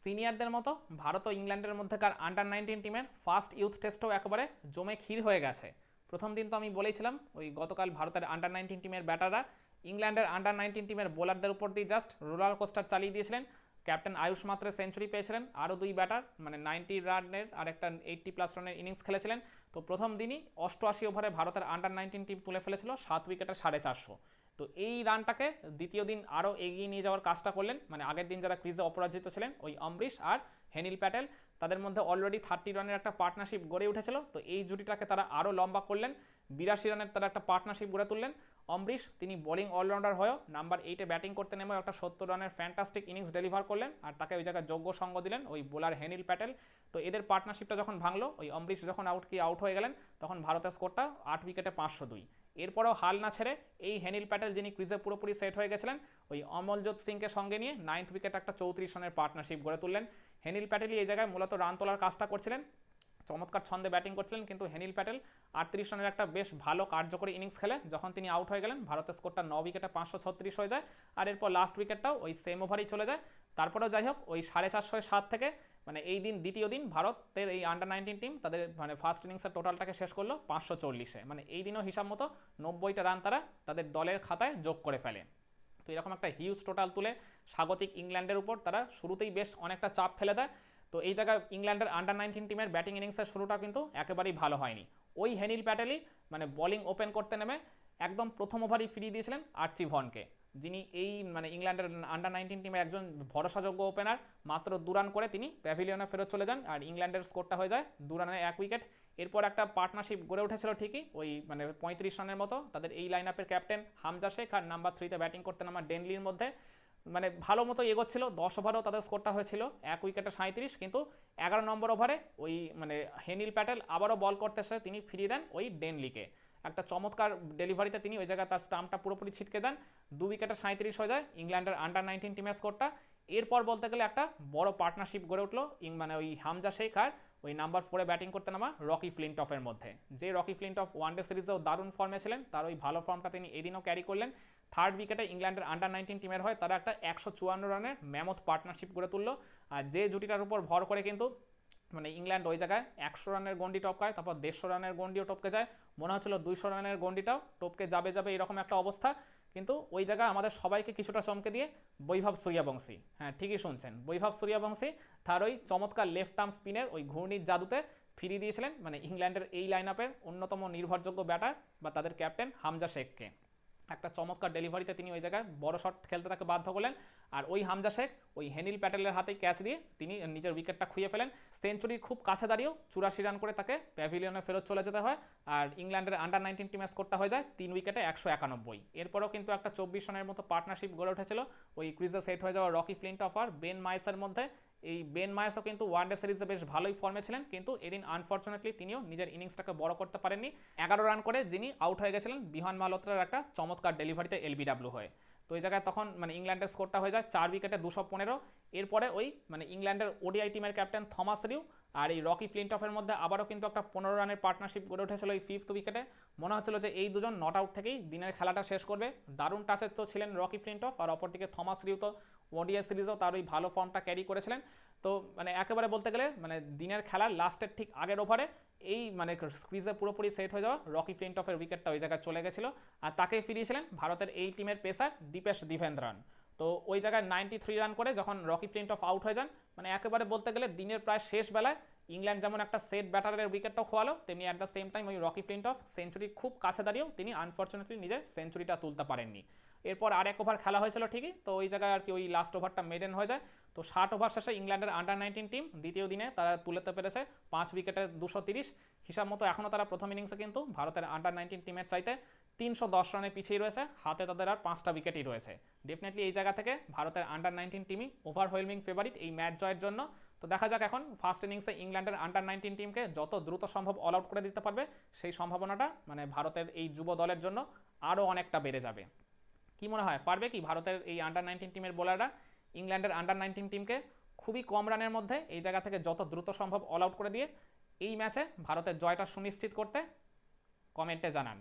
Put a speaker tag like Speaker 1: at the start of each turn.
Speaker 1: সিনিয়রদের মতো ভারত ও ইংল্যান্ডের মধ্যেকার আন্ডার 19 টিমের ফার্স্ট ইউথ টেস্টও একেবারে জমে ক্ষীর হয়ে গেছে। প্রথম দিন তো আমি বলেছিলাম ওই গতকাল ভারতের আন্ডার 19 টিমের ব্যাটাররা ইংল্যান্ডের আন্ডার 19 টিমের বোলারদের উপর দিয়ে জাস্ট রোলার কোস্টার চালিয়ে দিয়েছিলেন। ক্যাপ্টেন আয়ুষ মাত্রে সেঞ্চুরি পেয়েছিলেন, আরও দুই ব্যাটার মানে 90 রানের আর একটা 80+ রানের ইনিংস খেলেছিলেন। তো প্রথম দিনই 88 ওভারে ভারতের আন্ডার 19 টিম তুলে ফেলেছিল 7 উইকেটে 450। তো এই রানটাকে দ্বিতীয় দিন আরও এগিয়ে নিয়ে যাওয়ার কাজটা করলেন, মানে আগের দিন যারা ক্রিজে অপরাজিত ছিলেন ওই অমরিশ আর হেনিল প্যাটেল, তাদের মধ্যে অলরেডি 30 রানের একটা পার্টনারশিপ গড়ে উঠেছিল। তো এই জুটিটাকে তারা আরও লম্বা করলেন, 82 রানের তারা একটা পার্টনারশিপ গড়ে তুললেন। অমরিশ তিনি বোলিং অলরাউন্ডার হয়েও নাম্বার 8-এ ব্যাটিং করতে নেমে একটা 70 রানের ফ্যান্টাস্টিক ইনিংস ডেলিভার করলেন, আর তাকে ওই জায়গায় যোগ্য সঙ্গ দিলেন ওই বোলার হেনিল প্যাটেল। তো এদের পার্টনারশিপটা যখন ভাঙলো, ওই অমরিশ যখন আউট হয়ে গেলেন, তখন ভারতের স্কোরটা 8 উইকেটে 502। এরপরেও হাল না ছেড়ে এই হেনিল প্যাটেল, যিনি ক্রিজে পুরোপুরি সেট হয়ে গেছিলেন, ওই অমলজোত সিংকে সঙ্গে নিয়ে 9th উইকেটে একটা 34 রানের পার্টনারশিপ গড়ে তুললেন। হেনিল প্যাটেলই এই জায়গায় মূলত রান তোলার কাজটা করছিলেন, চমৎকার ছন্দে ব্যাটিং করছিলেন, কিন্তু হেনিল প্যাটেল 38 রানের একটা বেশ ভালো কার্যকরী ইনিংস খেলে যখন তিনি আউট হয়ে গেলেন, ভারতের স্কোরটা 9 উইকেটে 536 হয়ে যায়। আর এরপর লাস্ট উইকেটটাও ওই সেম ওভারেই চলে যায়। তারপরেও যাই হোক, ওই 450-7 থেকে মানে এই দিন দ্বিতীয় দিন ভারতের এই আন্ডার 19 টিম তাদের মানে ফার্স্ট ইনিংসের টোটালটাকে শেষ করলো 540-এ। মানে এই দিনও হিসাব মতো 90টা রান তারা তাদের দলের খাতায় যোগ করে ফেলে। তো এরকম একটা হিউজ টোটাল তুলে স্বাগতিক ইংল্যান্ডের উপর তারা শুরুতেই বেশ অনেকটা চাপ ফেলে দেয়। তো এই জায়গায় ইংল্যান্ডের আন্ডার 19 টিমের ব্যাটিং ইনিংসের শুরুটা কিন্তু একেবারেই ভালো হয়নি। ওই হেনিল প্যাটেলই মানে বোলিং ওপেন করতে নেমে একদম প্রথম ওভারই ফিরিয়ে দিয়েছিলেন আর্চি ভনকে, যিনি এই মানে ইংল্যান্ডের আন্ডার 19 টিমের একজন ভরসাযোগ্য ওপেনার। মাত্র 2 রান করে তিনি প্যাভিলিয়নে ফেরত চলে যান, আর ইংল্যান্ডের স্কোরটা হয়ে যায় 2 রানে 1 উইকেট। এরপর একটা পার্টনারশিপ গড়ে উঠেছিল ঠিকই, ওই মানে 35 রানের মতো তাদের এই লাইন আপের ক্যাপ্টেন হামজা শেখ আর নাম্বার 3-তে ব্যাটিং করতে নামা ডেনলির মধ্যে। মানে ভালো মতো এগোচ্ছিল, 10 ওভারেও তাদের স্কোরটা হয়েছিল 1 উইকেটে 37, কিন্তু 11 নম্বর ওভারে ওই মানে হেনিল প্যাটেল আবারও বল করতে এসে তিনি ফিরিয়ে দেন ওই ডেনলিকে। একটা চমৎকার ডেলিভারিতে তিনি ওই জায়গায় তার স্টাম্পটা পুরোপুরি ছিটকে দেন, 2 উইকেটে 37 হয়ে যায় ইংল্যান্ডের আন্ডার 19 টিমের স্কোরটা। এরপর বলতে গেলে একটা বড় পার্টনারশিপ গড়ে উঠলো মানে ওই হামজা শেখ আর ওই নাম্বার 4-এ ব্যাটিং করতে নামা রকি ফ্লিনটফের মধ্যে। যে রকি ফ্লিনটফ ওয়ানডে সিরিজেও দারুণ ফর্মে ছিলেন, তার ওই ভালো ফর্মটা তিনি এদিনও ক্যারি করলেন। 3rd উইকেটে ইংল্যান্ডের আন্ডার 19 টিমের হয় তারা একটা 154 রানের ম্যামথ পার্টনারশিপ গড়ে তুললো। আর যে জুটিটার উপর ভর করে কিন্তু মানে ইংল্যান্ড ওই জায়গায় 100 রানের গন্ডি টপকায়, তারপর 150 রানের গন্ডিও টপকে যায়, মনে হচ্ছিল 200 রানের গন্ডিটাও টপকে যাবে এরকম একটা অবস্থা। কিন্তু ওই জায়গায় আমাদের সবাইকে কিছুটা চমকে দিয়ে বৈভব সূর্যবংশী, হ্যাঁ ঠিকই শুনছেন, বৈভব সূর্যবংশী তার ওই চমৎকার লেফট আর্ম স্পিনের ওই ঘূর্ণির জাদুতে ফিরিয়ে দিয়েছিলেন মানে ইংল্যান্ডের এই লাইন আপের অন্যতম নির্ভরযোগ্য ব্যাটার বা তাদের ক্যাপ্টেন হামজা শেখকে। একটা চমৎকার ডেলিভারিতে তিনি ওই জায়গায় বড় শট খেলতে তাকে বাধ্য করলেন, আর ওই হামজা শেখ ওই হেনিল প্যাটেলের হাতেই ক্যাচ দিয়ে তিনি নিজের উইকেটটা খুইয়ে ফেলেন। সেঞ্চুরির খুব কাছে দাঁড়িয়েও 84 রান করে তাকে প্যাভিলিয়নে ফেরত চলে যেতে হয়, আর ইংল্যান্ডের আন্ডার 19 টিমের স্কোরটা হয়ে যায় 3 উইকেটে 191। এরপরও কিন্তু একটা 24 রানের মতো পার্টনারশিপ গড়ে উঠেছিল ওই ক্রিজে সেট হয়ে যাওয়া রকি ফ্লিনটফ আর বেন মাইসের মধ্যে। এই বেন মায়াসও কিন্তু ওয়ানডে সিরিজে বেশ ভালোই ফর্মে ছিলেন, কিন্তু এদিন আনফর্চুনেটলি তিনিও নিজের ইনিংসটাকে বড় করতে পারেননি। 11 রান করে যিনি আউট হয়ে গেছিলেন বিহান মালহোত্রার একটা চমৎকার ডেলিভারিতে এলবিডাব্লিউ হয়ে। তো এই জায়গায় তখন মানে ইংল্যান্ডের স্কোরটা হয়ে যায় 4 উইকেটে 215। এরপরে ওই মানে ইংল্যান্ডের ওডিআই টিমের ক্যাপ্টেন থমাস রিউ আর এই রকি ফ্লিনটফের মধ্যে আবারও কিন্তু একটা 15 রানের পার্টনারশিপ গড়ে উঠেছিল এই 5th উইকেটে। মনে হচ্ছিল যে এই দুজন নট আউট থেকেই দিনের খেলাটা শেষ করবে। দারুণ টাচের তো ছিলেন রকি ফ্লিনটফ, আর অপরদিকে থমাস রিউ তো ওডিআই সিরিজেও তার ওই ভালো ফর্মটা ক্যারি করেছিলেন। তো মানে একেবারে বলতে গেলে মানে দিনের খেলার লাস্টের ঠিক আগের ওভারে এই মানে ক্রিজে পুরোপুরি সেট হয়ে যাওয়া রকি ফ্লিনটফের উইকেটটা ওই জায়গায় চলে গেছিল, আর তাকে ফিরিয়েছিলেন ভারতের এই টিমের পেসার দীপেশ দিভেন্দ্রন। তো ওই জায়গায় 93 রান করে যখন রকি ফ্লিনটফ আউট হয়ে যান, মানে একেবারে বলতে গেলে দিনের প্রায় শেষ বেলায় ইংল্যান্ড যেমন একটা সেট ব্যাটারের উইকেটটাও খোয়ালো, তেমনি অ্যাট দ্য সেম টাইম ওই রকি ফ্লিনটফ সেঞ্চুরির খুব কাছে দাঁড়িয়েও তিনি আনফর্চুনেটলি নিজের সেঞ্চুরিটা তুলতে পারেননি। এরপর আর এক ওভার খেলা হয়েছিল ঠিকই, তো ওই জায়গায় আর কি ওই লাস্ট ওভারটা মেডেন হয়ে যায়। তো 60 ওভার শেষে ইংল্যান্ডের আন্ডার 19 টিম দ্বিতীয় দিনে তারা তুলতে পেরেছে 5 উইকেটে 230। হিসাব মতো এখনও তারা প্রথম ইনিংসে কিন্তু ভারতের আন্ডার 19 টিমের চাইতে 310 রানে পিছিয়ে রয়েছে, হাতে তাদের আর 5টা উইকেটই রয়েছে। ডেফিনেটলি এই জায়গা থেকে ভারতের আন্ডার 19 টিমই ওভারওয়েলমিং ফেভারিট এই ম্যাচ জয়ের জন্য। তো দেখা যাক এখন ফার্স্ট ইনিংসে ইংল্যান্ডের আন্ডার 19 টিমকে যত দ্রুত সম্ভব অল আউট করে দিতে পারবে, সেই সম্ভাবনাটা মানে ভারতের এই যুব দলের জন্য আরও অনেকটা বেড়ে যাবে। কি মনে হয় পারবে কি ভারতের এই আন্ডার 19 টিমের বোলাররা ইংল্যান্ডের আন্ডার 19 টিমকে খুবই কম রানের মধ্যে এই জায়গা থেকে যত দ্রুত সম্ভব অল আউট করে দিয়ে এই ম্যাচে ভারতের জয়টা সুনিশ্চিত করতে? কমেন্টে জানান।